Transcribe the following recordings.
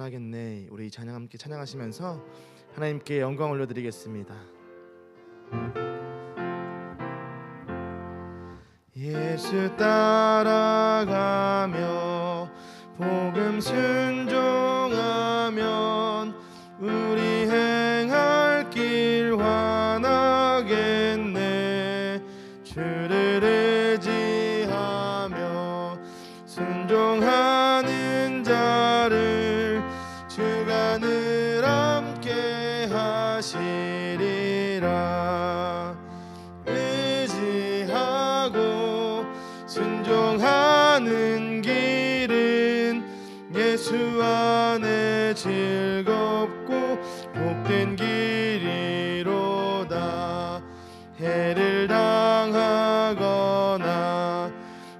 하겠네. 우리 찬양 함께 찬양하시면서 하나님께 영광 올려드리겠습니다. 예수 따라가며 복음 순종하면 우리 행할 길 환하겠네. 주를 의지하며 순종하는 자를 주가 늘 함께 하시리라. 의지하고 순종하는 길은 예수 안에 즐겁고 복된 길이로다. 해를 당하거나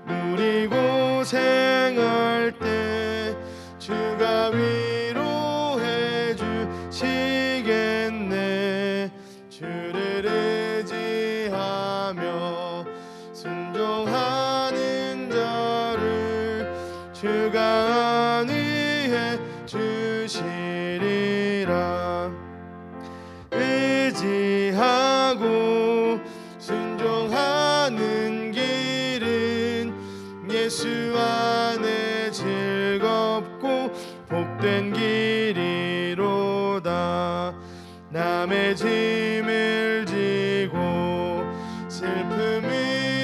누리고 생할 때 주가 위로해 주시겠네. 주를 의지하며 순종하는 자를 주가 안위해 주시리라. 의지하고 순종하는 길은 예수 안에 즐겁고 복된 길이로다. 남의 짐을 지고 슬픔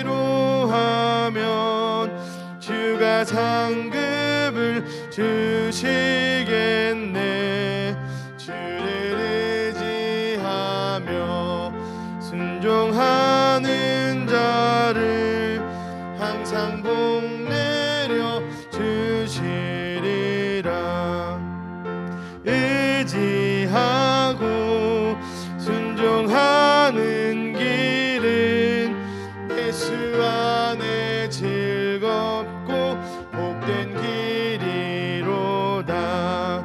위로하면 주가 상급을 주시겠네. 주를 의지하며 순종하는 자를 항상 복내려 주시리라. 의지하고 순종하는 길은 예수 안에 즐겁고 복된 길이로다.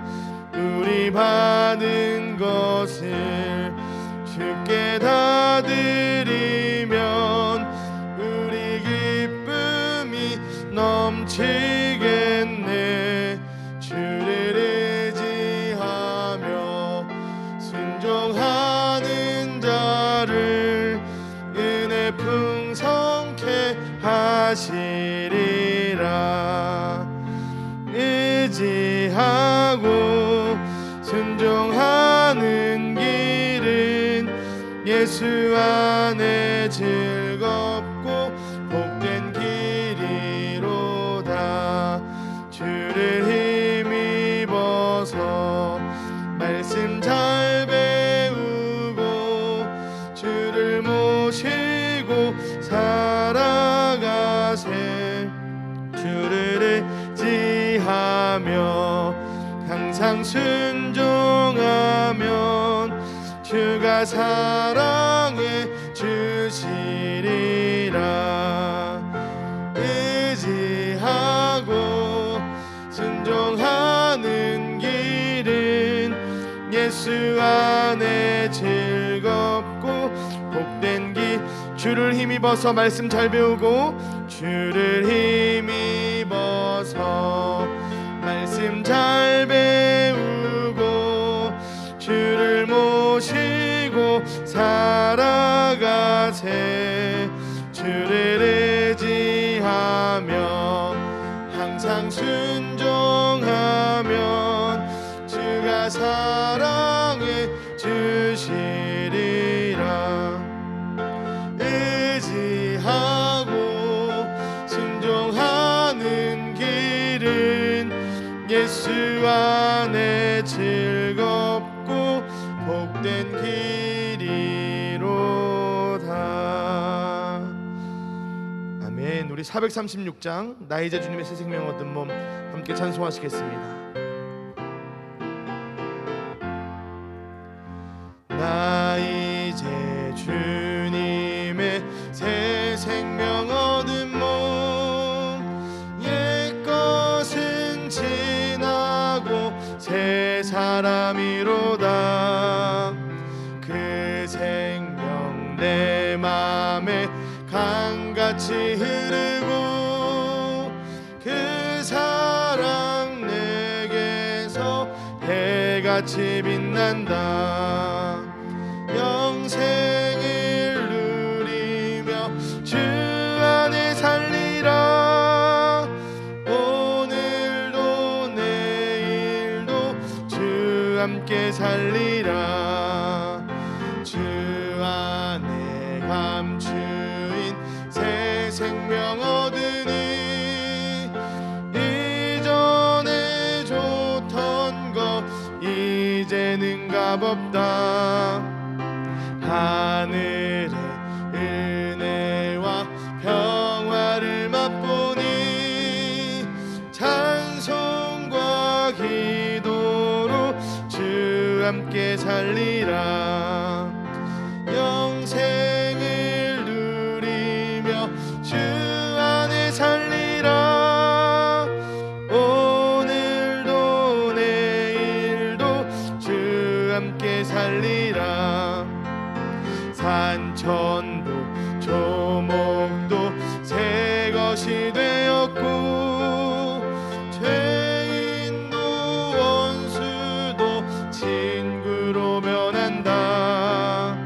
우리 받은 것을 주께 다 드리면 우리 기쁨이 넘치겠네. 주를 의지하며 순종하는 자를 은혜 풍성케 하시리라. 의지하고 순종하는 길은 예수 안에 즐겁고 복된 길이로다. 주를 힘입어서 말씀 잘 배우고 주를 모시고 살아가세. 주를 의지하며 항상 순종하면 주가 사랑해 주시리라. 의지하고 순종하는 길은 예수 안에 즐겁고 복된 길. 주를 힘입어서 말씀 잘 배우고 주를 힘입어서 말씀 잘 배우고 주를 모시고 살아가세. 주를 의지하며 항상 순종하면 주가 사랑해 주시리라. 의지하고 순종하는 길은 예수 안에 즐겁고 복된 길이로다. 아멘. 우리 436장 나 이제 주님의 새 생명 얻은 몸 함께 찬송하시겠습니다. 나 이제 주님의 새 생명 얻은 몸 옛것은 지나고 새 사람이로다. 그 생명 내 맘에 강같이 흐르고 그 사랑 내게서 별같이 빛난다. 영생을 누리며 주 안에 살리라. 오늘도 내일도 주 함께 살리라. 주 안에 감추인 새 생명 얻으니 이전에 좋던 것 이제는 값없다. 하늘의 은혜와 평화를 맛보니 찬송과 기도로 주 함께 살리라. 영생을 누리며 주 안에 살리라. 오늘도 내일도 주 함께 살리라. 산천도 조목도 새 것이 되었고 죄인도 원수도 친구로 변한다.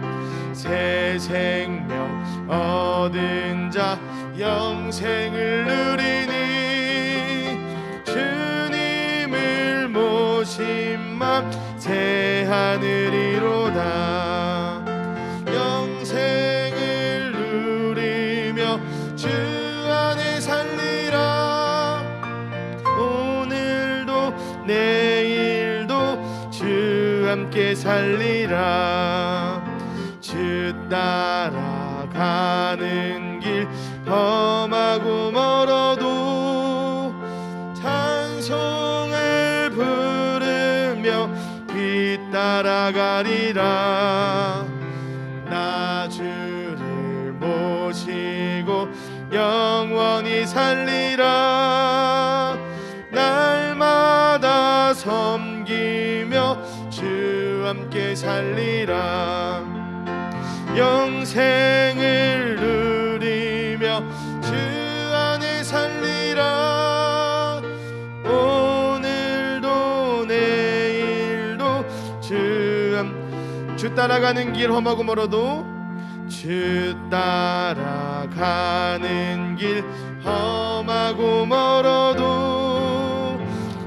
새 생명 얻은 자 영생을 누리니 주님을 모신 맘 새 하늘이로다. 영생을 누리며 주 안에 살리라. 오늘도 내일도 주 함께 살리라. 주 따라가는 길 험하고 멀어도 찬송을 부르며 뒤따라가리라. 나 주를 모시고 영원히 살리라. 날마다 섬기며 주 함께 살리라. 영생을 누리며 주 안에 살리라. 오늘도 내일도 주 따라가는 길 험하고 멀어도 주 따라가는 길 험하고 멀어도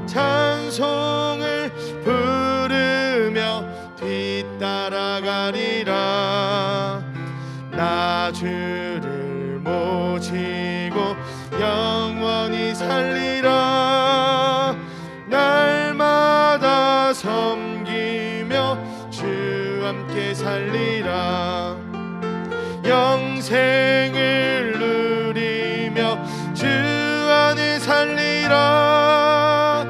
찬송을 부르며 뒤따라가리라. 나 주를 모시고 영원히 살리라. 날마다 섬기며 주 함께 살리라. 영생을 누리며 주 안에 살리라.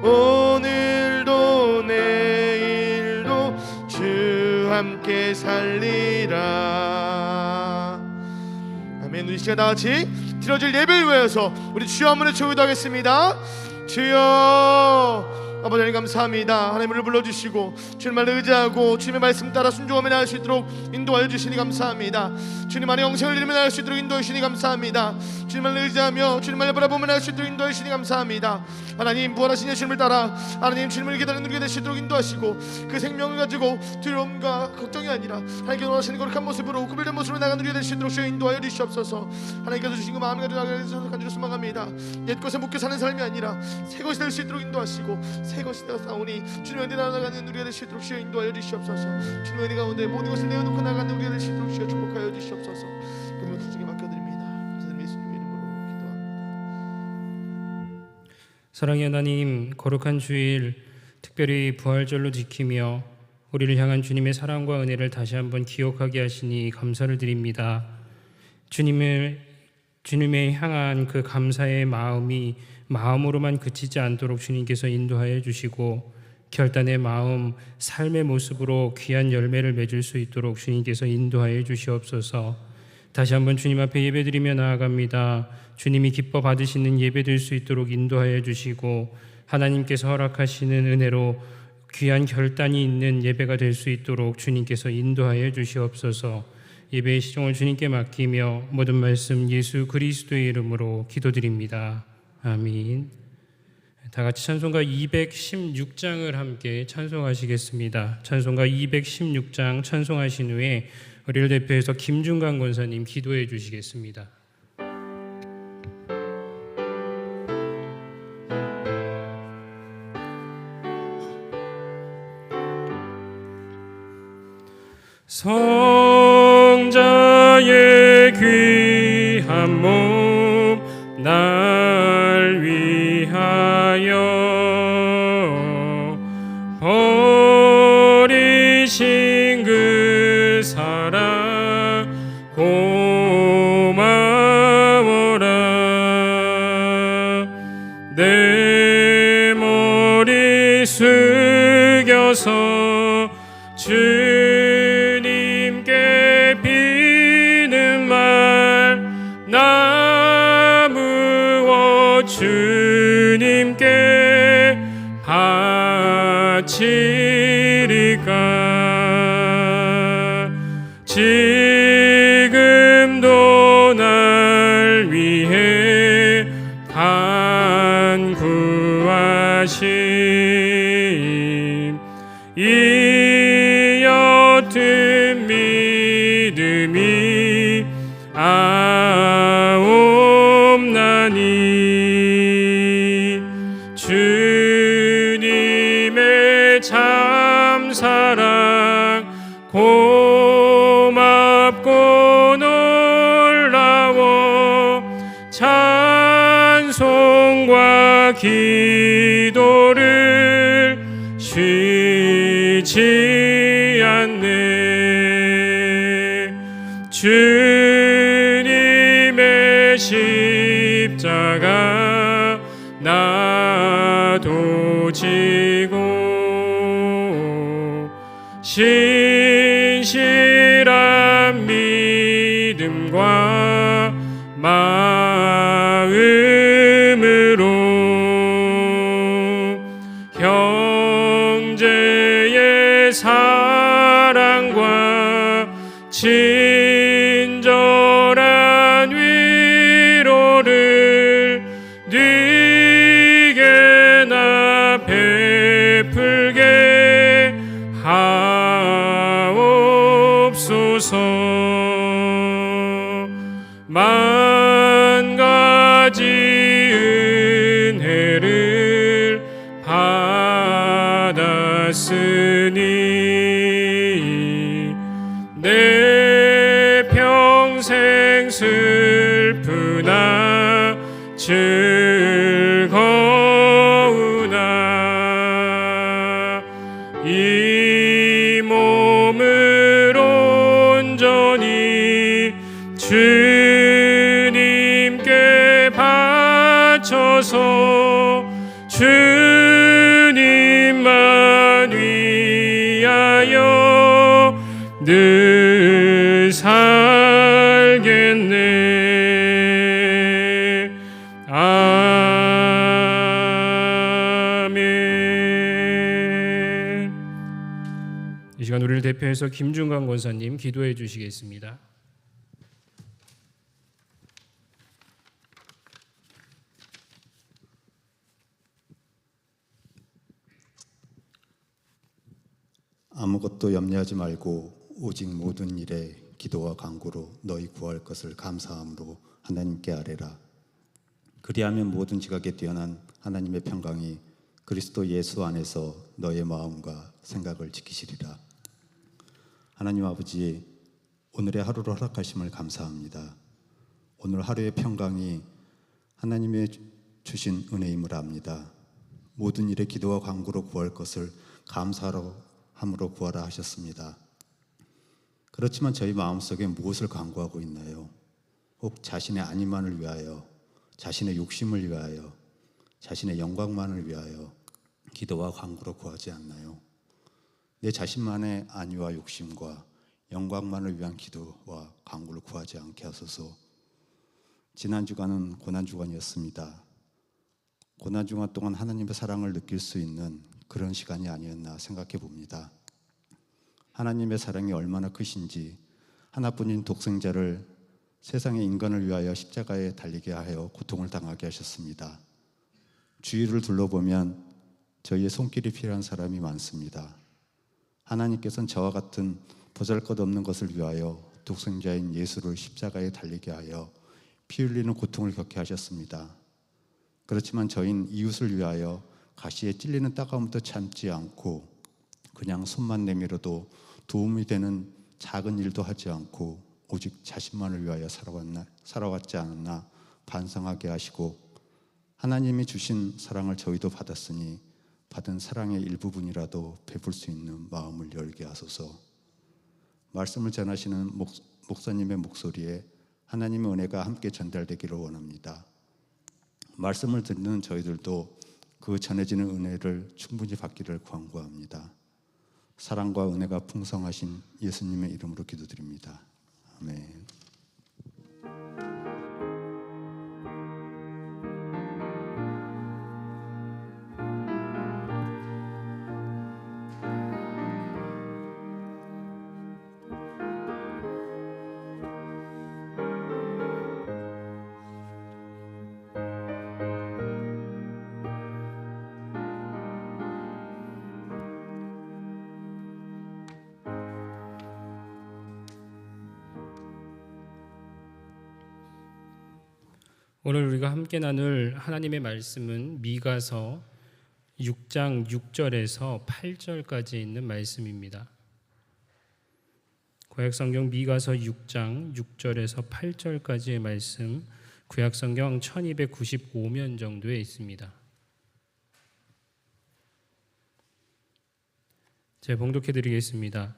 오늘도 내일도 주 함께 살리라. 아멘. 우리 시간 다같이 드려질 예배를 위해서 우리 주여 한 번에 기도하겠습니다. 주여, 아버지 하나님 감사합니다. 하나님을 불러주시고 주님을 의지하고 주님의 말씀 따라 순종하며 나갈 수 있도록 인도하여 주시니 감사합니다. 주님 안에 영생을 이루며 나갈 수 있도록 인도해 주시니 감사합니다. 주님을 의지하며 주님을 바라보며 나갈 수 있도록 인도해 주시니 감사합니다. 하나님 부활하신 예수님을 따라 하나님 주님을 기다리는 누리게 되시도록 인도하시고 그 생명을 가지고 두려움과 걱정이 아니라 하나님께 원하시는 거룩한 모습으로 구별된 모습으로 나가는 누리게 되시도록 주여 인도하여 주시옵소서. 하나님께서 주신 그 마음을 가지고 나가게 되셔서 간절히 소망합니다. 옛것에 묶여 사는 삶이 아니라 새 것이 될 수 있도록 인도하시고 새 것이 되었사오니 주님의 은혜 나아가는 우리가 될 수 있도록 주여 인도하여 주시옵소서. 주님의 은혜 가운데 모든 것을 내어놓고 나가는 우리가 될 수 있도록 주여 축복하여 주시옵소서. 그 모든 주께 맡겨드립니다. 감사드리며 예수님의 이름으로 기도합니다. 사랑의 하나님, 거룩한 주일 특별히 부활절로 지키며 우리를 향한 주님의 사랑과 은혜를 다시 한번 기억하게 하시니 감사를 드립니다. 주님을 향한 그 감사의 마음이 마음으로만 그치지 않도록 주님께서 인도하여 주시고 결단의 마음, 삶의 모습으로 귀한 열매를 맺을 수 있도록 주님께서 인도하여 주시옵소서. 다시 한번 주님 앞에 예배드리며 나아갑니다. 주님이 기뻐 받으시는 예배 될 수 있도록 인도하여 주시고 하나님께서 허락하시는 은혜로 귀한 결단이 있는 예배가 될 수 있도록 주님께서 인도하여 주시옵소서. 예배의 시종을 주님께 맡기며 모든 말씀 예수 그리스도의 이름으로 기도드립니다. 아멘. 다 같이 찬송가 216장을 함께 찬송하시겠습니다. 찬송가 216장 찬송하신 후에 우리를 대표해서 김중강 권사님 기도해 주시겠습니다. 성자의 귀한 몸 날 위하여 버리신 그 사랑 고마워라. 내 머리 숙여서 주님께 비는 말 나무어 주님께 바치리까. 지금도 날 위해 간구하심 이 옅은 믿음이 아옵나니. 주님의 참사랑 고맙고 놀라워 찬송과 기도를 쉬지 않네. 주님의 십자가 나도 지고 신실한 믿음과 마음으로 형제의 사랑과 친절한 위로를 네게 나 베풀게 하옵소서. 만 가지 은혜를 받았으니 내 평생 슬프나 즐거우나 이 몸을 온전히 주님께 바쳐서 주님만 위하여 늘 살겠네. 아멘. 이 시간 우리를 대표해서 김중강 권사님 기도해 주시겠습니다. 아무것도 염려하지 말고 오직 모든 일에 기도와 간구로 너희 구할 것을 감사함으로 하나님께 아뢰라. 그리하면 모든 지각에 뛰어난 하나님의 평강이 그리스도 예수 안에서 너의 마음과 생각을 지키시리라. 하나님 아버지, 오늘의 하루를 허락하심을 감사합니다. 오늘 하루의 평강이 하나님의 주신 은혜임을 압니다. 모든 일에 기도와 간구로 구할 것을 감사로 함으로 구하라 하셨습니다. 그렇지만 저희 마음속에 무엇을 간구하고 있나요? 혹 자신의 안위만을 위하여, 자신의 욕심을 위하여, 자신의 영광만을 위하여 기도와 간구로 구하지 않나요? 내 자신만의 안위와 욕심과 영광만을 위한 기도와 간구를 구하지 않게 하소서. 지난 주간은 고난 주간이었습니다. 고난 주간 동안 하나님의 사랑을 느낄 수 있는 그런 시간이 아니었나 생각해 봅니다. 하나님의 사랑이 얼마나 크신지 하나뿐인 독생자를 세상의 인간을 위하여 십자가에 달리게 하여 고통을 당하게 하셨습니다. 주위를 둘러보면 저희의 손길이 필요한 사람이 많습니다. 하나님께서는 저와 같은 보잘것없는 것을 위하여 독생자인 예수를 십자가에 달리게 하여 피 흘리는 고통을 겪게 하셨습니다. 그렇지만 저희는 이웃을 위하여 가시에 찔리는 따가움도 참지 않고 그냥 손만 내밀어도 도움이 되는 작은 일도 하지 않고 오직 자신만을 위하여 살아왔지 않았나 반성하게 하시고, 하나님이 주신 사랑을 저희도 받았으니 받은 사랑의 일부분이라도 베풀 수 있는 마음을 열게 하소서. 말씀을 전하시는 목사님의 목소리에 하나님의 은혜가 함께 전달되기를 원합니다. 말씀을 듣는 저희들도 그 전해지는 은혜를 충분히 받기를 간구합니다. 사랑과 은혜가 풍성하신 예수님의 이름으로 기도드립니다. 아멘. 오늘 우리가 함께 나눌 하나님의 말씀은 미가서 6장 6절에서 8절까지 있는 말씀입니다. 구약성경 미가서 6장 6절에서 8절까지의 말씀, 구약성경 1295면 정도에 있습니다. 제가 봉독해 드리겠습니다.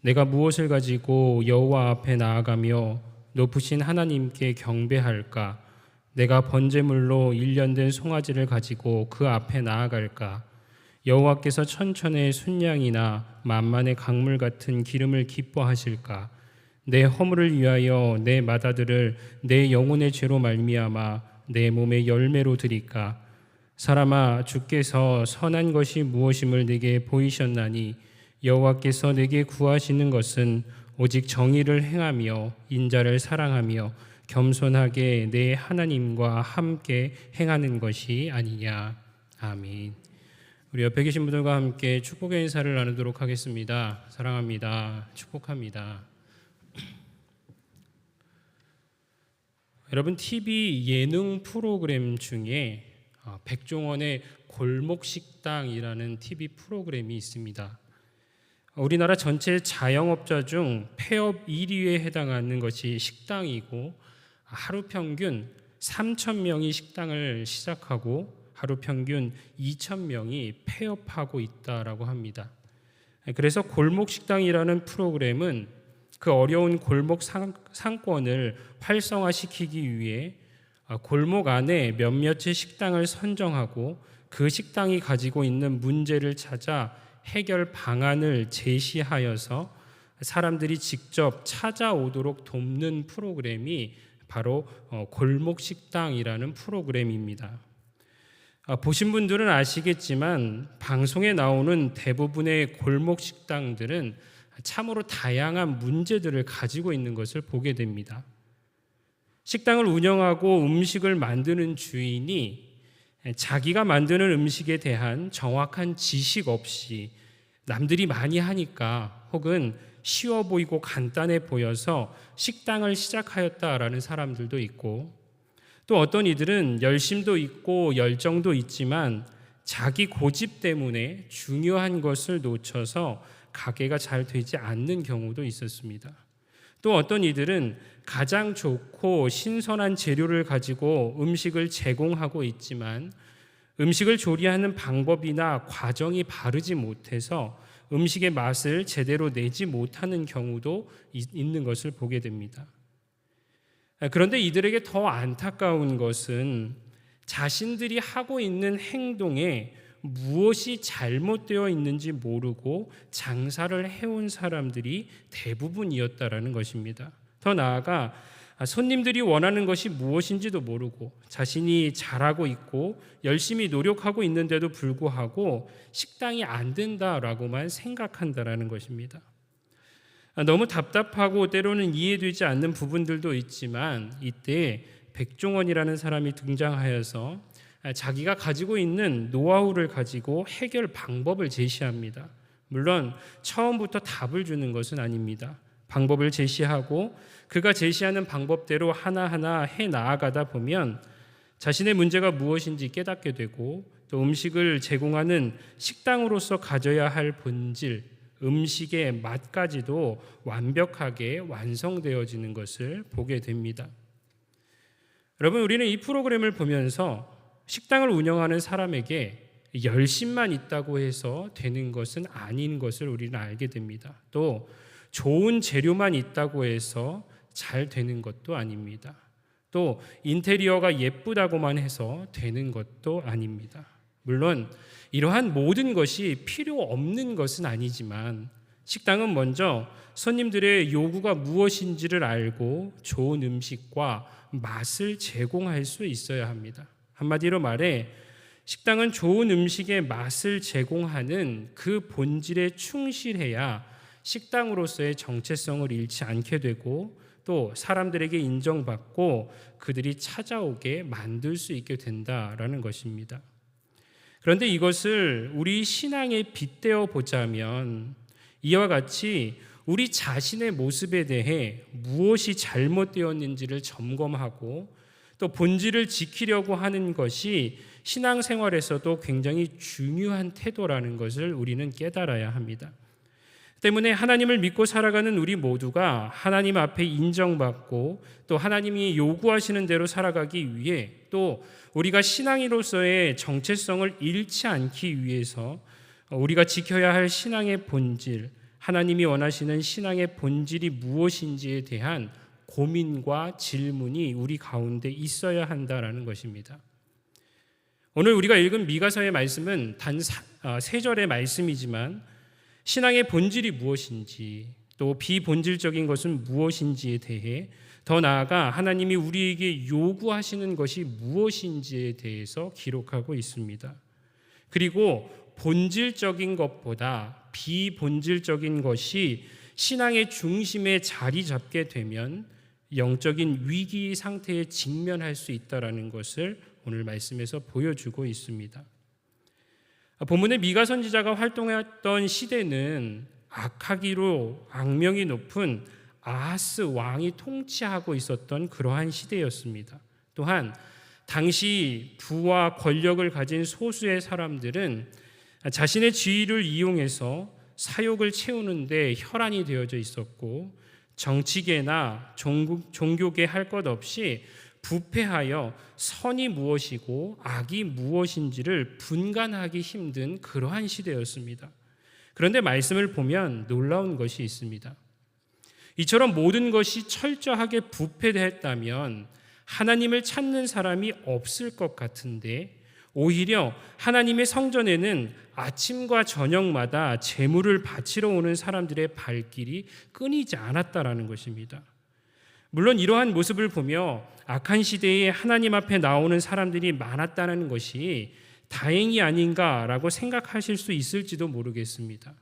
내가 무엇을 가지고 여호와 앞에 나아가며 높으신 하나님께 경배할까? 내가 번제물로 1년 된 송아지를 가지고 그 앞에 나아갈까? 여호와께서 천천의 순양이나 만만의 강물 같은 기름을 기뻐하실까? 내 허물을 위하여 내 맏아들을 내 영혼의 죄로 말미암아 내 몸의 열매로 드릴까? 사람아, 주께서 선한 것이 무엇임을 내게 보이셨나니 여호와께서 내게 구하시는 것은 오직 정의를 행하며 인자를 사랑하며 겸손하게 내 하나님과 함께 행하는 것이 아니냐. 아멘. 우리 옆에 계신 분들과 함께 축복의 인사를 나누도록 하겠습니다. 사랑합니다. 축복합니다. 여러분, TV 예능 프로그램 중에 백종원의 골목식당이라는 TV 프로그램이 있습니다. 우리나라 전체 자영업자 중 폐업 1위에 해당하는 것이 식당이고, 하루 평균 3,000명이 식당을 시작하고 하루 평균 2,000명이 폐업하고 있다라고 합니다. 그래서 골목식당이라는 프로그램은 그 어려운 골목 상권을 활성화시키기 위해 골목 안에 몇몇의 식당을 선정하고 그 식당이 가지고 있는 문제를 찾아 해결 방안을 제시하여서 사람들이 직접 찾아오도록 돕는 프로그램이 바로 골목식당이라는 프로그램입니다. 보신 분들은 아시겠지만 방송에 나오는 대부분의 골목식당들은 참으로 다양한 문제들을 가지고 있는 것을 보게 됩니다. 식당을 운영하고 음식을 만드는 주인이 자기가 만드는 음식에 대한 정확한 지식 없이 남들이 많이 하니까 혹은 쉬워 보이고 간단해 보여서 식당을 시작하였다라는 사람들도 있고, 또 어떤 이들은 열심도 있고 열정도 있지만 자기 고집 때문에 중요한 것을 놓쳐서 가게가 잘 되지 않는 경우도 있었습니다. 또 어떤 이들은 가장 좋고 신선한 재료를 가지고 음식을 제공하고 있지만 음식을 조리하는 방법이나 과정이 바르지 못해서 음식의 맛을 제대로 내지 못하는 경우도 있는 것을 보게 됩니다. 그런데 이들에게 더 안타까운 것은 자신들이 하고 있는 행동에 무엇이 잘못되어 있는지 모르고 장사를 해온 사람들이 대부분이었다라는 것입니다. 더 나아가 손님들이 원하는 것이 무엇인지도 모르고 자신이 잘하고 있고 열심히 노력하고 있는데도 불구하고 식당이 안 된다라고만 생각한다라는 것입니다. 너무 답답하고 때로는 이해되지 않는 부분들도 있지만 이때 백종원이라는 사람이 등장하여서 자기가 가지고 있는 노하우를 가지고 해결 방법을 제시합니다. 물론 처음부터 답을 주는 것은 아닙니다. 방법을 제시하고 그가 제시하는 방법대로 하나하나 해 나아가다 보면 자신의 문제가 무엇인지 깨닫게 되고 또 음식을 제공하는 식당으로서 가져야 할 본질, 음식의 맛까지도 완벽하게 완성되어지는 것을 보게 됩니다. 여러분, 우리는 이 프로그램을 보면서 식당을 운영하는 사람에게 열심만 있다고 해서 되는 것은 아닌 것을 우리는 알게 됩니다. 또 좋은 재료만 있다고 해서 잘 되는 것도 아닙니다. 또 인테리어가 예쁘다고만 해서 되는 것도 아닙니다. 물론 이러한 모든 것이 필요 없는 것은 아니지만 식당은 먼저 손님들의 요구가 무엇인지를 알고 좋은 음식과 맛을 제공할 수 있어야 합니다. 한마디로 말해 식당은 좋은 음식의 맛을 제공하는 그 본질에 충실해야 식당으로서의 정체성을 잃지 않게 되고 또 사람들에게 인정받고 그들이 찾아오게 만들 수 있게 된다라는 것입니다. 그런데 이것을 우리 신앙에 빗대어 보자면 이와 같이 우리 자신의 모습에 대해 무엇이 잘못되었는지를 점검하고 또 본질을 지키려고 하는 것이 신앙생활에서도 굉장히 중요한 태도라는 것을 우리는 깨달아야 합니다. 때문에 하나님을 믿고 살아가는 우리 모두가 하나님 앞에 인정받고 또 하나님이 요구하시는 대로 살아가기 위해 또 우리가 신앙인으로서의 정체성을 잃지 않기 위해서 우리가 지켜야 할 신앙의 본질, 하나님이 원하시는 신앙의 본질이 무엇인지에 대한 고민과 질문이 우리 가운데 있어야 한다라는 것입니다. 오늘 우리가 읽은 미가서의 말씀은 단 3절의 말씀이지만 신앙의 본질이 무엇인지 또 비본질적인 것은 무엇인지에 대해 더 나아가 하나님이 우리에게 요구하시는 것이 무엇인지에 대해서 기록하고 있습니다. 그리고 본질적인 것보다 비본질적인 것이 신앙의 중심에 자리 잡게 되면 영적인 위기 상태에 직면할 수 있다는 것을 오늘 말씀에서 보여주고 있습니다. 본문의 미가 선지자가 활동했던 시대는 악하기로 악명이 높은 아하스 왕이 통치하고 있었던 그러한 시대였습니다. 또한 당시 부와 권력을 가진 소수의 사람들은 자신의 지위를 이용해서 사욕을 채우는 데 혈안이 되어져 있었고 정치계나 종교계 할 것 없이 부패하여 선이 무엇이고 악이 무엇인지를 분간하기 힘든 그러한 시대였습니다. 그런데 말씀을 보면 놀라운 것이 있습니다. 이처럼 모든 것이 철저하게 부패했다면 하나님을 찾는 사람이 없을 것 같은데 오히려 하나님의 성전에는 아침과 저녁마다 제물을 바치러 오는 사람들의 발길이 끊이지 않았다라는 것입니다. 물론 이러한 모습을 보며 악한 시대에 하나님 앞에 나오는 사람들이 많았다는 것이 다행이 아닌가라고 생각하실 수 있을지도 모르겠습니다.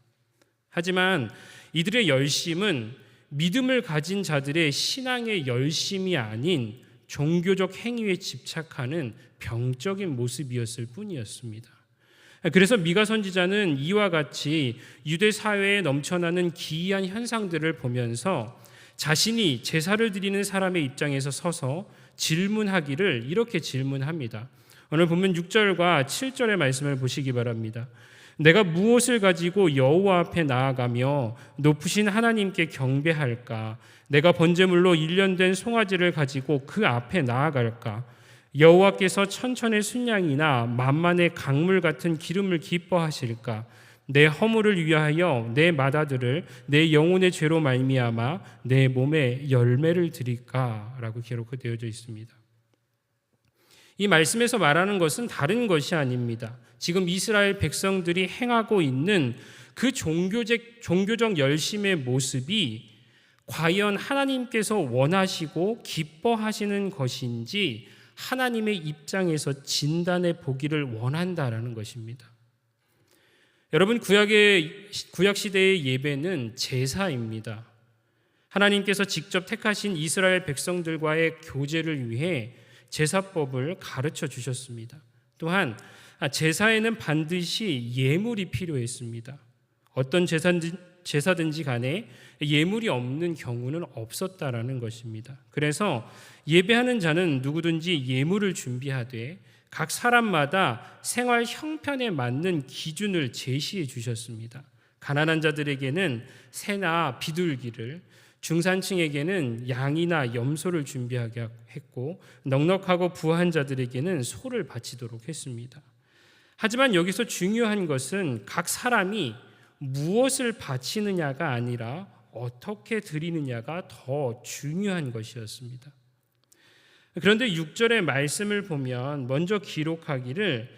하지만 이들의 열심은 믿음을 가진 자들의 신앙의 열심이 아닌 종교적 행위에 집착하는 병적인 모습이었을 뿐이었습니다. 그래서 미가 선지자는 이와 같이 유대 사회에 넘쳐나는 기이한 현상들을 보면서 자신이 제사를 드리는 사람의 입장에서 서서 질문하기를 이렇게 질문합니다. 오늘 보면 6절과 7절의 말씀을 보시기 바랍니다. 내가 무엇을 가지고 여호와 앞에 나아가며 높으신 하나님께 경배할까? 내가 번제물로 1년 된 송아지를 가지고 그 앞에 나아갈까? 여호와께서 천천의 순양이나 만만의 강물 같은 기름을 기뻐하실까? 내 허물을 위하여 내 맏아들을 내 영혼의 죄로 말미암아 내 몸에 열매를 드릴까? 라고 기록되어져 있습니다. 이 말씀에서 말하는 것은 다른 것이 아닙니다. 지금 이스라엘 백성들이 행하고 있는 그 종교적 열심의 모습이 과연 하나님께서 원하시고 기뻐하시는 것인지 하나님의 입장에서 진단해 보기를 원한다라는 것입니다. 여러분, 구약 시대의 예배는 제사입니다. 하나님께서 직접 택하신 이스라엘 백성들과의 교제를 위해 제사법을 가르쳐 주셨습니다. 또한 제사에는 반드시 예물이 필요했습니다. 어떤 제사든지 간에 예물이 없는 경우는 없었다라는 것입니다. 그래서 예배하는 자는 누구든지 예물을 준비하되 각 사람마다 생활 형편에 맞는 기준을 제시해 주셨습니다. 가난한 자들에게는 새나 비둘기를, 중산층에게는 양이나 염소를 준비하게 했고 넉넉하고 부한 자들에게는 소를 바치도록 했습니다. 하지만 여기서 중요한 것은 각 사람이 무엇을 바치느냐가 아니라 어떻게 드리느냐가 더 중요한 것이었습니다. 그런데 6절의 말씀을 보면 먼저 기록하기를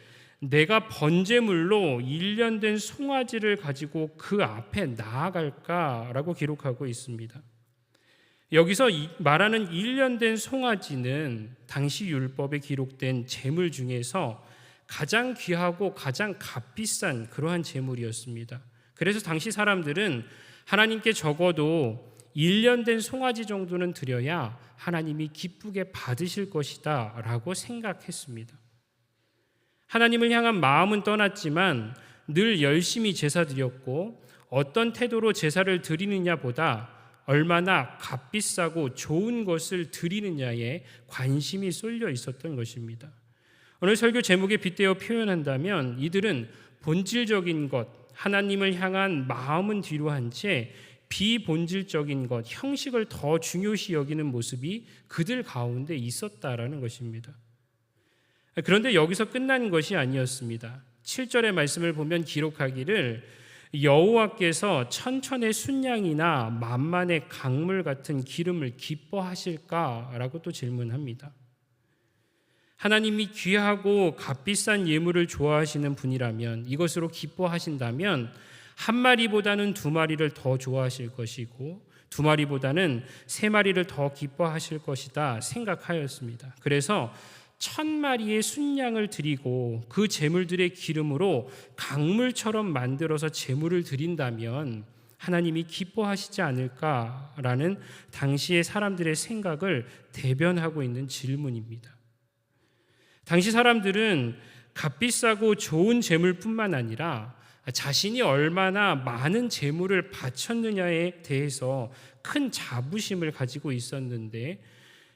내가 번제물로 1년 된 송아지를 가지고 그 앞에 나아갈까라고 기록하고 있습니다. 여기서 말하는 1년 된 송아지는 당시 율법에 기록된 제물 중에서 가장 귀하고 가장 값비싼 그러한 제물이었습니다. 그래서 당시 사람들은 하나님께 적어도 1년 된 송아지 정도는 드려야 하나님이 기쁘게 받으실 것이다 라고 생각했습니다. 하나님을 향한 마음은 떠났지만 늘 열심히 제사 드렸고 어떤 태도로 제사를 드리느냐보다 얼마나 값비싸고 좋은 것을 드리느냐에 관심이 쏠려 있었던 것입니다. 오늘 설교 제목에 빗대어 표현한다면 이들은 본질적인 것, 하나님을 향한 마음은 뒤로 한 채 비본질적인 것, 형식을 더 중요시 여기는 모습이 그들 가운데 있었다라는 것입니다. 그런데 여기서 끝난 것이 아니었습니다. 7절의 말씀을 보면 기록하기를 여호와께서 천천의 순양이나 만만의 강물 같은 기름을 기뻐하실까라고 또 질문합니다. 하나님이 귀하고 값비싼 예물을 좋아하시는 분이라면, 이것으로 기뻐하신다면 한 마리보다는 두 마리를 더 좋아하실 것이고 두 마리보다는 세 마리를 더 기뻐하실 것이다 생각하였습니다. 그래서 1000마리의 순양을 드리고 그 제물들의 기름으로 강물처럼 만들어서 제물을 드린다면 하나님이 기뻐하시지 않을까라는 당시의 사람들의 생각을 대변하고 있는 질문입니다. 당시 사람들은 값비싸고 좋은 제물뿐만 아니라 자신이 얼마나 많은 제물을 바쳤느냐에 대해서 큰 자부심을 가지고 있었는데,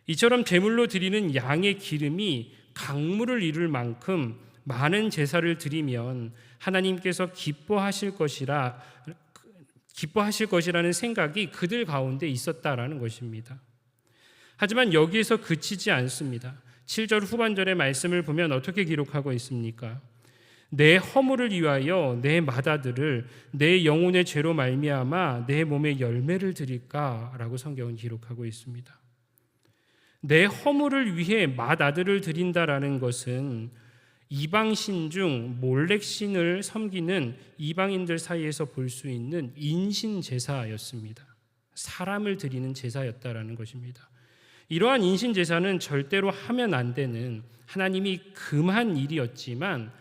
이처럼 제물로 드리는 양의 기름이 강물을 이룰 만큼 많은 제사를 드리면 하나님께서 기뻐하실 것이라는 생각이 그들 가운데 있었다라는 것입니다. 하지만 여기에서 그치지 않습니다. 7절 후반절의 말씀을 보면 어떻게 기록하고 있습니까? 내 허물을 위하여 내 맏아들을 내 영혼의 죄로 말미암아 내 몸에 열매를 드릴까라고 성경은 기록하고 있습니다. 내 허물을 위해 맏아들을 드린다라는 것은 이방신 중 몰렉신을 섬기는 이방인들 사이에서 볼 수 있는 인신 제사였습니다. 사람을 드리는 제사였다라는 것입니다. 이러한 인신 제사는 절대로 하면 안 되는 하나님이 금한 일이었지만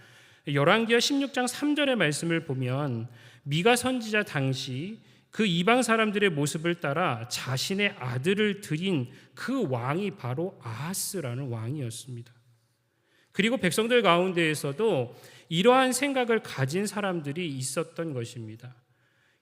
열왕기하 16장 3절의 말씀을 보면 미가 선지자 당시 그 이방 사람들의 모습을 따라 자신의 아들을 드린 그 왕이 바로 아하스라는 왕이었습니다. 그리고 백성들 가운데에서도 이러한 생각을 가진 사람들이 있었던 것입니다.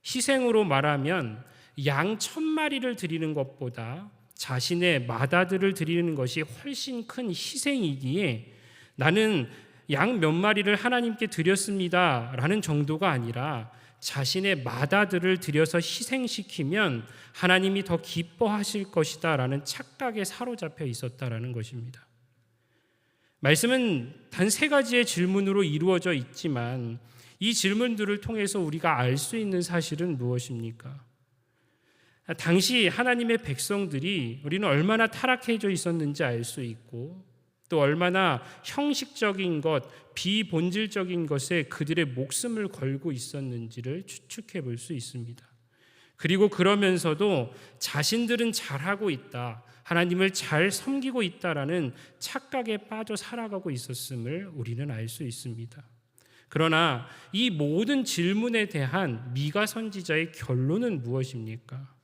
희생으로 말하면 양 1000마리를 드리는 것보다 자신의 맏아들을 드리는 것이 훨씬 큰 희생이기에 나는 양 몇 마리를 하나님께 드렸습니다 라는 정도가 아니라 자신의 맏아들을 들여서 희생시키면 하나님이 더 기뻐하실 것이다 라는 착각에 사로잡혀 있었다라는 것입니다. 말씀은 단 3가지의 질문으로 이루어져 있지만 이 질문들을 통해서 우리가 알 수 있는 사실은 무엇입니까? 당시 하나님의 백성들이 우리는 얼마나 타락해져 있었는지 알 수 있고 또 얼마나 형식적인 것, 비본질적인 것에 그들의 목숨을 걸고 있었는지를 추측해 볼 수 있습니다. 그리고 그러면서도 자신들은 잘하고 있다, 하나님을 잘 섬기고 있다라는 착각에 빠져 살아가고 있었음을 우리는 알 수 있습니다. 그러나 이 모든 질문에 대한 미가 선지자의 결론은 무엇입니까?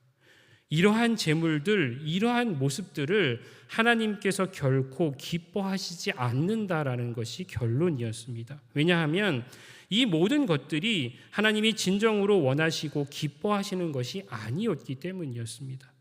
이러한 재물들, 이러한 모습들을 하나님께서 결코 기뻐하시지 않는다라는 것이 결론이었습니다. 왜냐하면 이 모든 것들이 하나님이 진정으로 원하시고 기뻐하시는 것이 아니었기 때문이었습니다.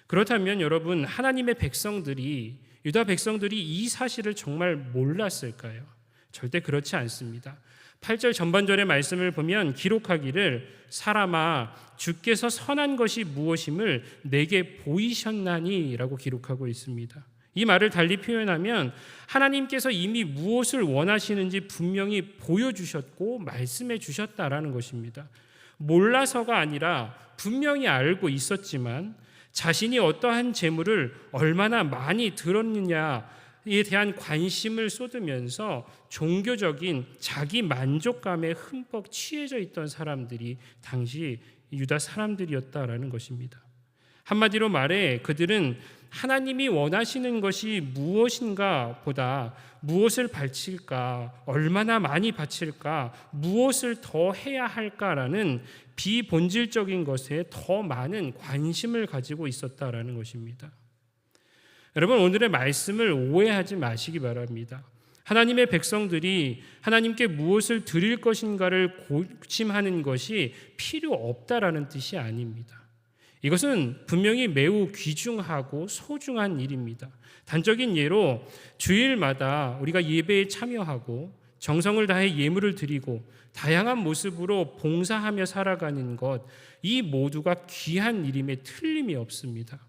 그렇다면 여러분, 하나님의 백성들이, 유다 백성들이 이 사실을 정말 몰랐을까요? 절대 그렇지 않습니다. 8절 전반절의 말씀을 보면 기록하기를 사람아 주께서 선한 것이 무엇임을 내게 보이셨나니 라고 기록하고 있습니다. 이 말을 달리 표현하면 하나님께서 이미 무엇을 원하시는지 분명히 보여주셨고 말씀해 주셨다라는 것입니다. 몰라서가 아니라 분명히 알고 있었지만 자신이 어떠한 재물을 얼마나 많이 들었느냐에 대한 관심을 쏟으면서 종교적인 자기 만족감에 흠뻑 취해져 있던 사람들이 당시 유다 사람들이었다라는 것입니다. 한마디로 말해 그들은 하나님이 원하시는 것이 무엇인가 보다 무엇을 바칠까, 얼마나 많이 바칠까, 무엇을 더 해야 할까라는 비본질적인 것에 더 많은 관심을 가지고 있었다라는 것입니다. 여러분, 오늘의 말씀을 오해하지 마시기 바랍니다. 하나님의 백성들이 하나님께 무엇을 드릴 것인가를 고심하는 것이 필요 없다라는 뜻이 아닙니다. 이것은 분명히 매우 귀중하고 소중한 일입니다. 단적인 예로 주일마다 우리가 예배에 참여하고 정성을 다해 예물을 드리고 다양한 모습으로 봉사하며 살아가는 것, 이 모두가 귀한 일임에 틀림이 없습니다.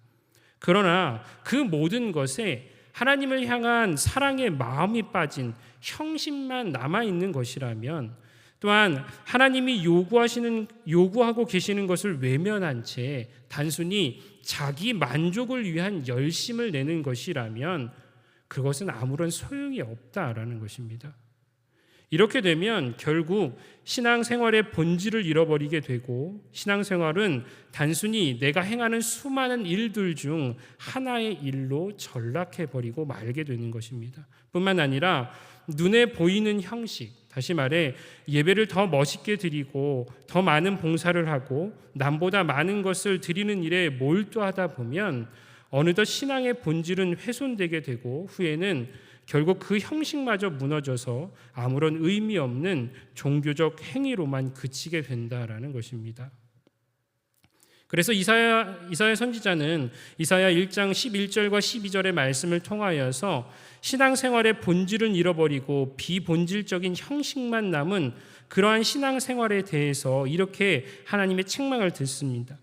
그러나 그 모든 것에 하나님을 향한 사랑의 마음이 빠진 형식만 남아있는 것이라면, 또한 하나님이 요구하고 계시는 것을 외면한 채 단순히 자기 만족을 위한 열심을 내는 것이라면 그것은 아무런 소용이 없다라는 것입니다. 이렇게 되면 결국 신앙생활의 본질을 잃어버리게 되고, 신앙생활은 단순히 내가 행하는 수많은 일들 중 하나의 일로 전락해버리고 말게 되는 것입니다. 뿐만 아니라 눈에 보이는 형식, 다시 말해 예배를 더 멋있게 드리고 더 많은 봉사를 하고 남보다 많은 것을 드리는 일에 몰두하다 보면 어느덧 신앙의 본질은 훼손되게 되고 후에는 결국 그 형식마저 무너져서 아무런 의미 없는 종교적 행위로만 그치게 된다라는 것입니다. 그래서 이사야 선지자는 이사야 1장 11절과 12절의 말씀을 통하여서 신앙생활의 본질은 잃어버리고 비본질적인 형식만 남은 그러한 신앙생활에 대해서 이렇게 하나님의 책망을 듣습니다.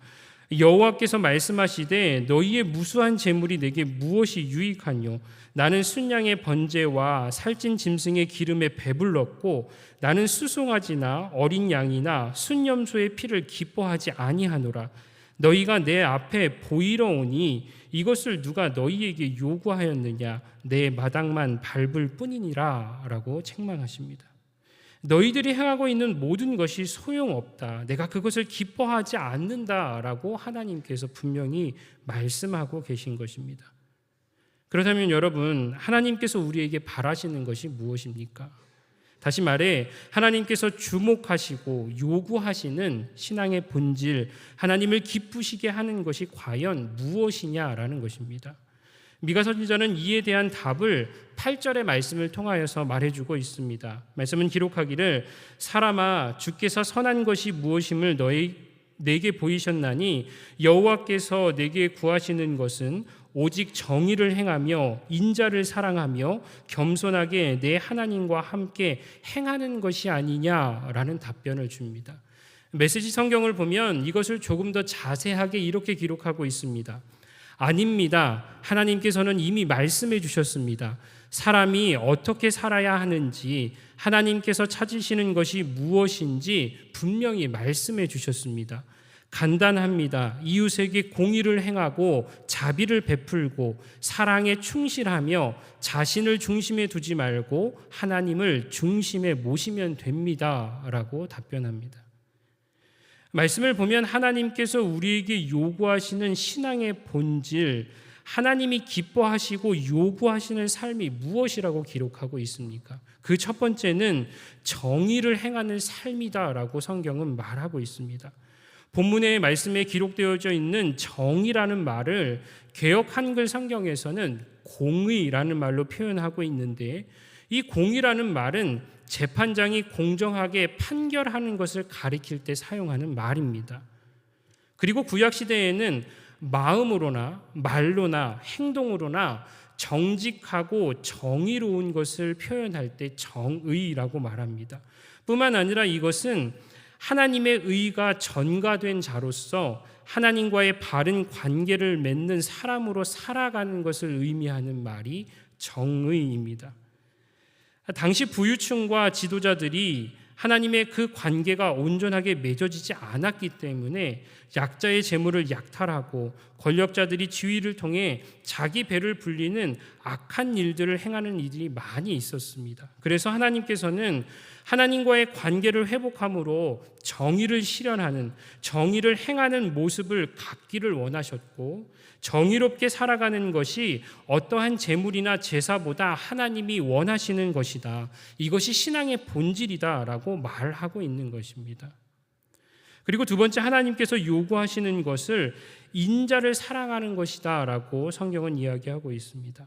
여호와께서 말씀하시되 너희의 무수한 재물이 내게 무엇이 유익하뇨? 나는 순양의 번제와 살찐 짐승의 기름에 배불렀고 나는 수송아지나 어린 양이나 순염소의 피를 기뻐하지 아니하노라. 너희가 내 앞에 보이러 오니 이것을 누가 너희에게 요구하였느냐? 내 마당만 밟을 뿐이니라 라고 책망하십니다. 너희들이 행하고 있는 모든 것이 소용없다. 내가 그것을 기뻐하지 않는다라고 하나님께서 분명히 말씀하고 계신 것입니다. 그렇다면 여러분, 하나님께서 우리에게 바라시는 것이 무엇입니까? 다시 말해 하나님께서 주목하시고 요구하시는 신앙의 본질, 하나님을 기쁘시게 하는 것이 과연 무엇이냐라는 것입니다. 미가 선지자는 이에 대한 답을 8절의 말씀을 통하여서 말해주고 있습니다. 말씀은 기록하기를 사람아 주께서 선한 것이 무엇임을 내게 보이셨나니 여호와께서 내게 구하시는 것은 오직 정의를 행하며 인자를 사랑하며 겸손하게 내 하나님과 함께 행하는 것이 아니냐라는 답변을 줍니다. 메시지 성경을 보면 이것을 조금 더 자세하게 이렇게 기록하고 있습니다. 아닙니다. 하나님께서는 이미 말씀해 주셨습니다. 사람이 어떻게 살아야 하는지, 하나님께서 찾으시는 것이 무엇인지 분명히 말씀해 주셨습니다. 간단합니다. 이웃에게 공의를 행하고 자비를 베풀고 사랑에 충실하며 자신을 중심에 두지 말고 하나님을 중심에 모시면 됩니다. 라고 답변합니다. 말씀을 보면 하나님께서 우리에게 요구하시는 신앙의 본질, 하나님이 기뻐하시고 요구하시는 삶이 무엇이라고 기록하고 있습니까? 그 첫 번째는 정의를 행하는 삶이다라고 성경은 말하고 있습니다. 본문의 말씀에 기록되어져 있는 정의라는 말을 개역 한글 성경에서는 공의라는 말로 표현하고 있는데, 이 공의라는 말은 재판장이 공정하게 판결하는 것을 가리킬 때 사용하는 말입니다. 그리고 구약 시대에는 마음으로나 말로나 행동으로나 정직하고 정의로운 것을 표현할 때 정의라고 말합니다. 뿐만 아니라 이것은 하나님의 의가 전가된 자로서 하나님과의 바른 관계를 맺는 사람으로 살아가는 것을 의미하는 말이 정의입니다. 당시 부유층과 지도자들이 하나님의 그 관계가 온전하게 맺어지지 않았기 때문에 약자의 재물을 약탈하고 권력자들이 지위를 통해 자기 배를 불리는 악한 일들을 행하는 일이 많이 있었습니다. 그래서 하나님께서는 하나님과의 관계를 회복함으로 정의를 실현하는, 정의를 행하는 모습을 갖기를 원하셨고, 정의롭게 살아가는 것이 어떠한 재물이나 제사보다 하나님이 원하시는 것이다. 이것이 신앙의 본질이다라고 말하고 있는 것입니다. 그리고 두 번째, 하나님께서 요구하시는 것을 인자를 사랑하는 것이다라고 성경은 이야기하고 있습니다.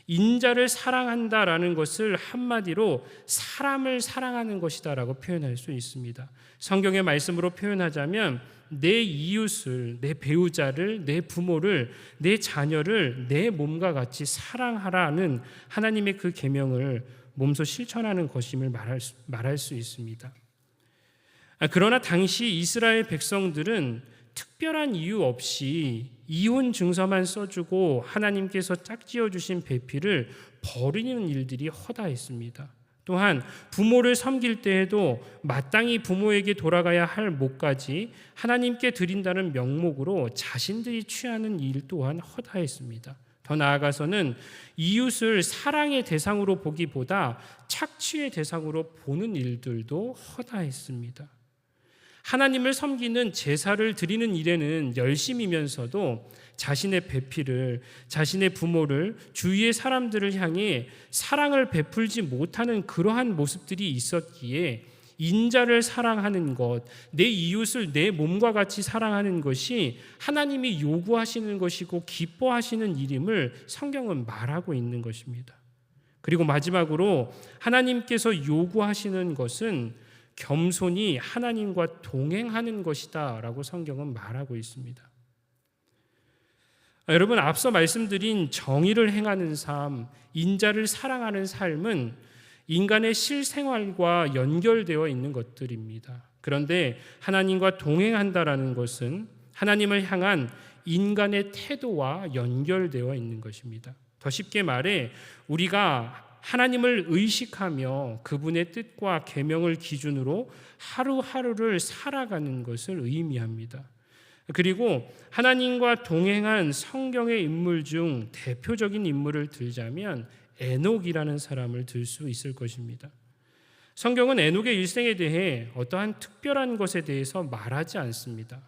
인자를 사랑한다라는 것을 한마디로 사람을 사랑하는 것이다라고 표현할 수 있습니다. 성경의 말씀으로 표현하자면 내 이웃을, 내 배우자를, 내 부모를, 내 자녀를 내 몸과 같이 사랑하라는 하나님의 그 계명을 몸소 실천하는 것임을 말할 수 있습니다. 그러나 당시 이스라엘 백성들은 특별한 이유 없이 이혼 증서만 써주고 하나님께서 짝지어 주신 배필을 버리는 일들이 허다했습니다. 또한 부모를 섬길 때에도 마땅히 부모에게 돌아가야 할 몫까지 하나님께 드린다는 명목으로 자신들이 취하는 일 또한 허다했습니다. 더 나아가서는 이웃을 사랑의 대상으로 보기보다 착취의 대상으로 보는 일들도 허다했습니다. 하나님을 섬기는 제사를 드리는 일에는 열심이면서도 자신의 배필을, 자신의 부모를, 주위의 사람들을 향해 사랑을 베풀지 못하는 그러한 모습들이 있었기에 인자를 사랑하는 것, 내 이웃을 내 몸과 같이 사랑하는 것이 하나님이 요구하시는 것이고 기뻐하시는 일임을 성경은 말하고 있는 것입니다. 그리고 마지막으로 하나님께서 요구하시는 것은 겸손히 하나님과 동행하는 것이다 라고 성경은 말하고 있습니다. 여러분, 앞서 말씀드린 정의를 행하는 삶, 인자를 사랑하는 삶은 인간의 실생활과 연결되어 있는 것들입니다. 그런데 하나님과 동행한다라는 것은 하나님을 향한 인간의 태도와 연결되어 있는 것입니다. 더 쉽게 말해 우리가 하나님을 의식하며 그분의 뜻과 계명을 기준으로 하루하루를 살아가는 것을 의미합니다. 그리고 하나님과 동행한 성경의 인물 중 대표적인 인물을 들자면 에녹이라는 사람을 들 수 있을 것입니다. 성경은 에녹의 일생에 대해 어떠한 특별한 것에 대해서 말하지 않습니다.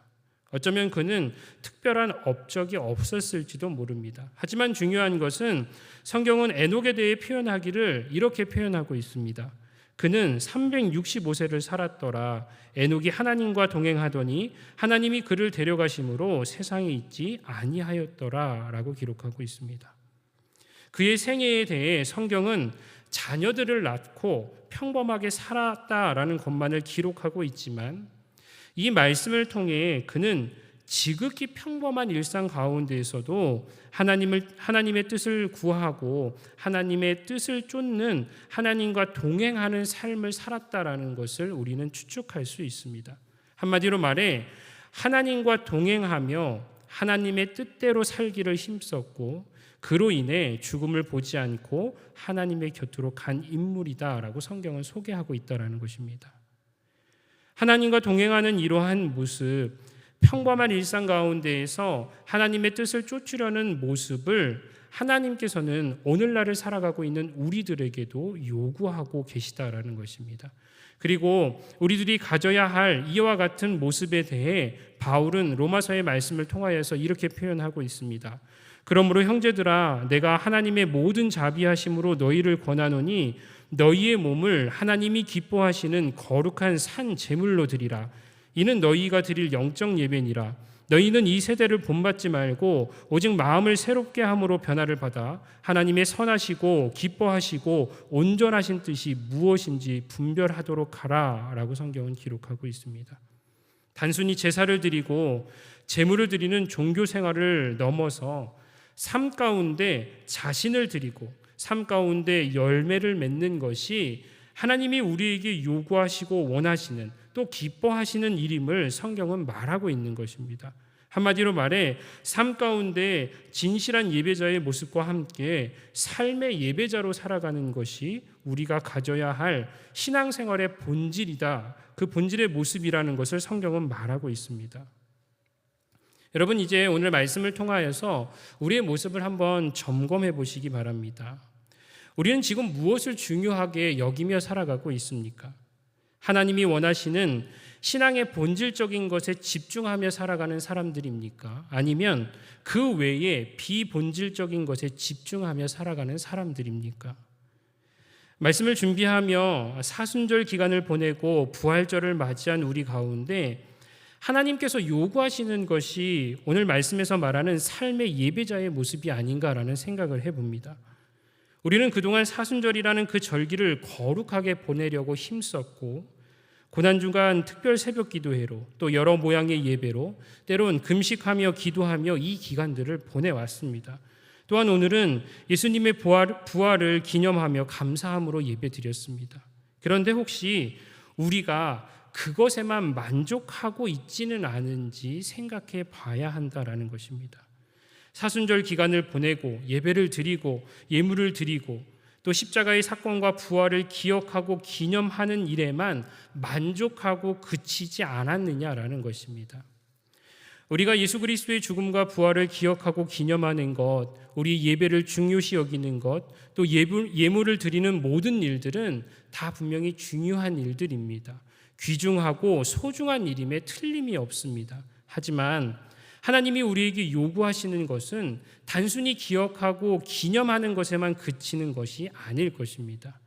어쩌면 그는 특별한 업적이 없었을지도 모릅니다. 하지만 중요한 것은 성경은 에녹에 대해 표현하기를 이렇게 표현하고 있습니다. 그는 365세를 살았더라. 에녹이 하나님과 동행하더니 하나님이 그를 데려가심으로 세상에 있지 아니하였더라 라고 기록하고 있습니다. 그의 생애에 대해 성경은 자녀들을 낳고 평범하게 살았다라는 것만을 기록하고 있지만 이 말씀을 통해 그는 지극히 평범한 일상 가운데에서도 하나님의 뜻을 구하고 하나님의 뜻을 쫓는 하나님과 동행하는 삶을 살았다라는 것을 우리는 추측할 수 있습니다. 한마디로 말해 하나님과 동행하며 하나님의 뜻대로 살기를 힘썼고 그로 인해 죽음을 보지 않고 하나님의 곁으로 간 인물이다라고 성경은 소개하고 있다라는 것입니다. 하나님과 동행하는 이러한 모습, 평범한 일상 가운데에서 하나님의 뜻을 쫓으려는 모습을 하나님께서는 오늘날을 살아가고 있는 우리들에게도 요구하고 계시다라는 것입니다. 그리고 우리들이 가져야 할 이와 같은 모습에 대해 바울은 로마서의 말씀을 통하여서 이렇게 표현하고 있습니다. 그러므로 형제들아, 내가 하나님의 모든 자비하심으로 너희를 권하노니 너희의 몸을 하나님이 기뻐하시는 거룩한 산 제물로 드리라. 이는 너희가 드릴 영적 예배니라. 너희는 이 세대를 본받지 말고 오직 마음을 새롭게 함으로 변화를 받아 하나님의 선하시고 기뻐하시고 온전하신 뜻이 무엇인지 분별하도록 하라 라고 성경은 기록하고 있습니다. 단순히 제사를 드리고 제물을 드리는 종교 생활을 넘어서 삶 가운데 자신을 드리고 삶 가운데 열매를 맺는 것이 하나님이 우리에게 요구하시고 원하시는 또 기뻐하시는 일임을 성경은 말하고 있는 것입니다. 한마디로 말해 삶 가운데 진실한 예배자의 모습과 함께 삶의 예배자로 살아가는 것이 우리가 가져야 할 신앙생활의 본질이다. 그 본질의 모습이라는 것을 성경은 말하고 있습니다. 여러분, 이제 오늘 말씀을 통하여서 우리의 모습을 한번 점검해 보시기 바랍니다. 우리는 지금 무엇을 중요하게 여기며 살아가고 있습니까? 하나님이 원하시는 신앙의 본질적인 것에 집중하며 살아가는 사람들입니까? 아니면 그 외에 비본질적인 것에 집중하며 살아가는 사람들입니까? 말씀을 준비하며 사순절 기간을 보내고 부활절을 맞이한 우리 가운데 하나님께서 요구하시는 것이 오늘 말씀에서 말하는 삶의 예배자의 모습이 아닌가라는 생각을 해봅니다. 우리는 그동안 사순절이라는 그 절기를 거룩하게 보내려고 힘썼고 고난주간 특별 새벽 기도회로 또 여러 모양의 예배로 때론 금식하며 기도하며 이 기간들을 보내왔습니다. 또한 오늘은 예수님의 부활을 기념하며 감사함으로 예배드렸습니다. 그런데 혹시 우리가 그것에만 만족하고 있지는 않은지 생각해 봐야 한다라는 것입니다. 사순절 기간을 보내고 예배를 드리고 예물을 드리고 또 십자가의 사건과 부활을 기억하고 기념하는 일에만 만족하고 그치지 않았느냐라는 것입니다. 우리가 예수 그리스도의 죽음과 부활을 기억하고 기념하는 것, 우리 예배를 중요시 여기는 것, 또 예물을 드리는 모든 일들은 다 분명히 중요한 일들입니다. 귀중하고 소중한 일임에 틀림이 없습니다. 하지만 하나님이 우리에게 요구하시는 것은 단순히 기억하고 기념하는 것에만 그치는 것이 아닐 것입니다.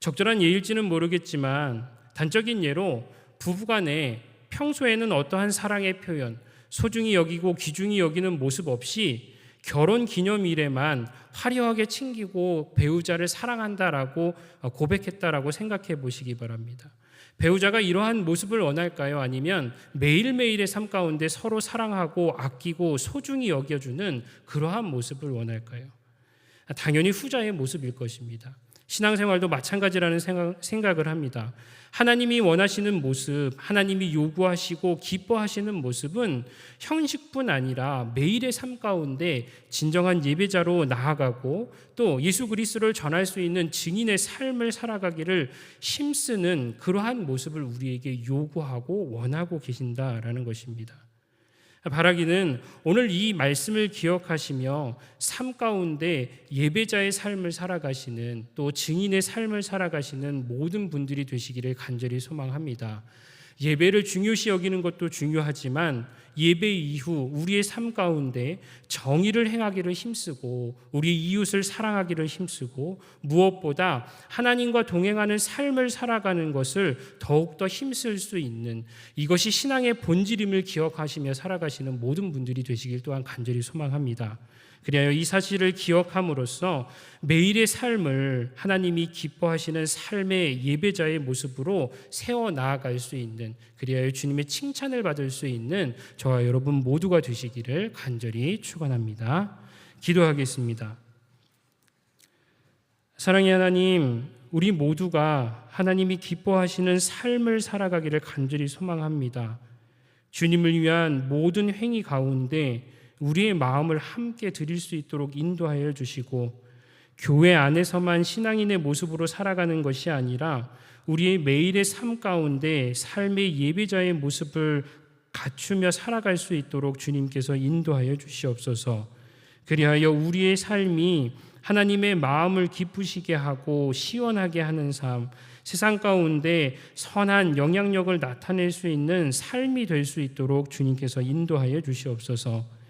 적절한 예일지는 모르겠지만 단적인 예로 부부간에 평소에는 어떠한 사랑의 표현, 소중히 여기고 귀중히 여기는 모습 없이 결혼 기념일에만 화려하게 챙기고 배우자를 사랑한다라고 고백했다라고 생각해 보시기 바랍니다. 배우자가 이러한 모습을 원할까요? 아니면 매일매일의 삶 가운데 서로 사랑하고 아끼고 소중히 여겨주는 그러한 모습을 원할까요? 당연히 후자의 모습일 것입니다. 신앙생활도 마찬가지라는 생각을 합니다. 하나님이 원하시는 모습, 하나님이 요구하시고 기뻐하시는 모습은 형식뿐 아니라 매일의 삶 가운데 진정한 예배자로 나아가고 또 예수 그리스도를 전할 수 있는 증인의 삶을 살아가기를 힘쓰는 그러한 모습을 우리에게 요구하고 원하고 계신다라는 것입니다. 바라기는 오늘 이 말씀을 기억하시며 삶 가운데 예배자의 삶을 살아가시는 또 증인의 삶을 살아가시는 모든 분들이 되시기를 간절히 소망합니다. 예배를 중요시 여기는 것도 중요하지만 예배 이후 우리의 삶 가운데 정의를 행하기를 힘쓰고 우리 이웃을 사랑하기를 힘쓰고 무엇보다 하나님과 동행하는 삶을 살아가는 것을 더욱더 힘쓸 수 있는 이것이 신앙의 본질임을 기억하시며 살아가시는 모든 분들이 되시길 또한 간절히 소망합니다. 그리하여 이 사실을 기억함으로써 매일의 삶을 하나님이 기뻐하시는 삶의 예배자의 모습으로 세워 나아갈 수 있는 그리하여 주님의 칭찬을 받을 수 있는 저와 여러분 모두가 되시기를 간절히 축원합니다. 기도하겠습니다. 사랑의 하나님, 우리 모두가 하나님이 기뻐하시는 삶을 살아가기를 간절히 소망합니다. 주님을 위한 모든 행위 가운데 우리의 마음을 함께 드릴 수 있도록 인도하여 주시고 교회 안에서만 신앙인의 모습으로 살아가는 것이 아니라 우리의 매일의 삶 가운데 삶의 예배자의 모습을 갖추며 살아갈 수 있도록 주님께서 인도하여 주시옵소서. 그리하여 우리의 삶이 하나님의 마음을 기쁘시게 하고 시원하게 하는 삶, 세상 가운데 선한 영향력을 나타낼 수 있는 삶이 될 수 있도록 주님께서 인도하여 주시옵소서.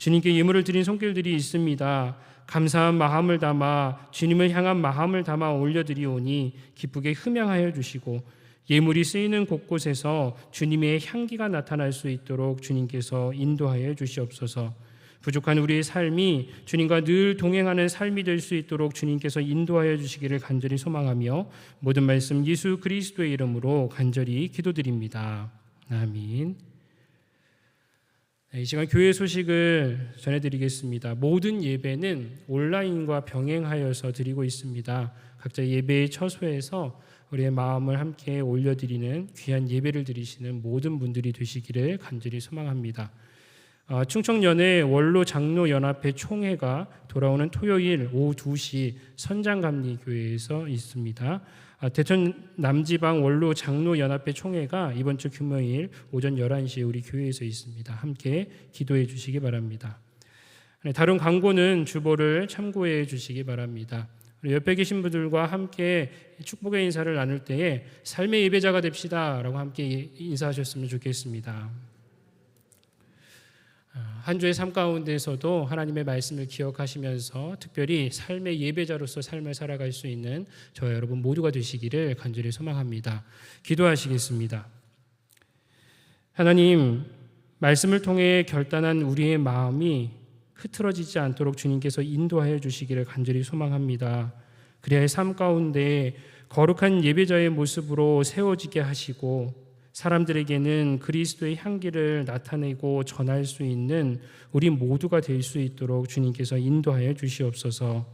주님께 예물을 드린 손길들이 있습니다. 감사한 마음을 담아 주님을 향한 마음을 담아 올려드리오니 기쁘게 흠양하여 주시고 예물이 쓰이는 곳곳에서 주님의 향기가 나타날 수 있도록 주님께서 인도하여 주시옵소서. 부족한 우리의 삶이 주님과 늘 동행하는 삶이 될 수 있도록 주님께서 인도하여 주시기를 간절히 소망하며 모든 말씀 예수 그리스도의 이름으로 간절히 기도드립니다. 아멘. 이 시간 교회 소식을 전해드리겠습니다. 모든 예배는 온라인과 병행하여서 드리고 있습니다. 각자 예배의 처소에서 우리의 마음을 함께 올려드리는 귀한 예배를 드리시는 모든 분들이 되시기를 간절히 소망합니다. 충청연의 원로 장로연합회 총회가 돌아오는 토요일 오후 2시 선장감리교회에서 있습니다. 대천 남지방 원로 장로연합회 총회가 이번 주 금요일 오전 11시에 우리 교회에서 있습니다. 함께 기도해 주시기 바랍니다. 다른 광고는 주보를 참고해 주시기 바랍니다. 옆에 계신 분들과 함께 축복의 인사를 나눌 때에 삶의 예배자가 됩시다 라고 함께 인사하셨으면 좋겠습니다. 한 주의 삶 가운데서도 하나님의 말씀을 기억하시면서 특별히 삶의 예배자로서 삶을 살아갈 수 있는 저와 여러분 모두가 되시기를 간절히 소망합니다. 기도하시겠습니다. 하나님, 말씀을 통해 결단한 우리의 마음이 흐트러지지 않도록 주님께서 인도하여 주시기를 간절히 소망합니다. 그래야 삶 가운데 거룩한 예배자의 모습으로 세워지게 하시고 사람들에게는 그리스도의 향기를 나타내고 전할 수 있는 우리 모두가 될 수 있도록 주님께서 인도하여 주시옵소서.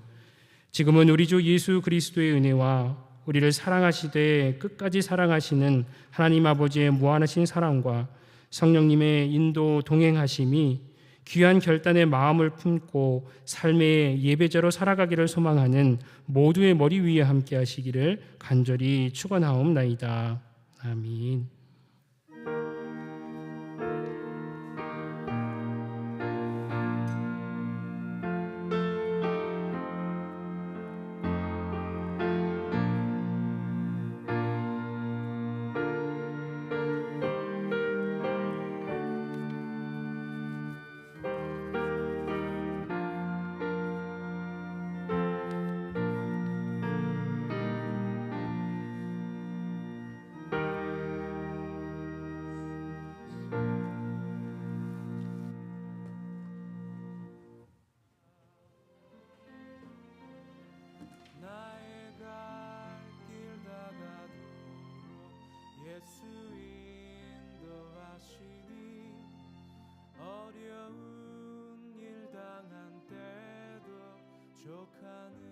지금은 우리 주 예수 그리스도의 은혜와 우리를 사랑하시되 끝까지 사랑하시는 하나님 아버지의 무한하신 사랑과 성령님의 인도 동행하심이 귀한 결단의 마음을 품고 삶의 예배자로 살아가기를 소망하는 모두의 머리 위에 함께 하시기를 간절히 축원하옵나이다. 아멘. 예수 인도하시니 어려운 일 당한 때도 족하는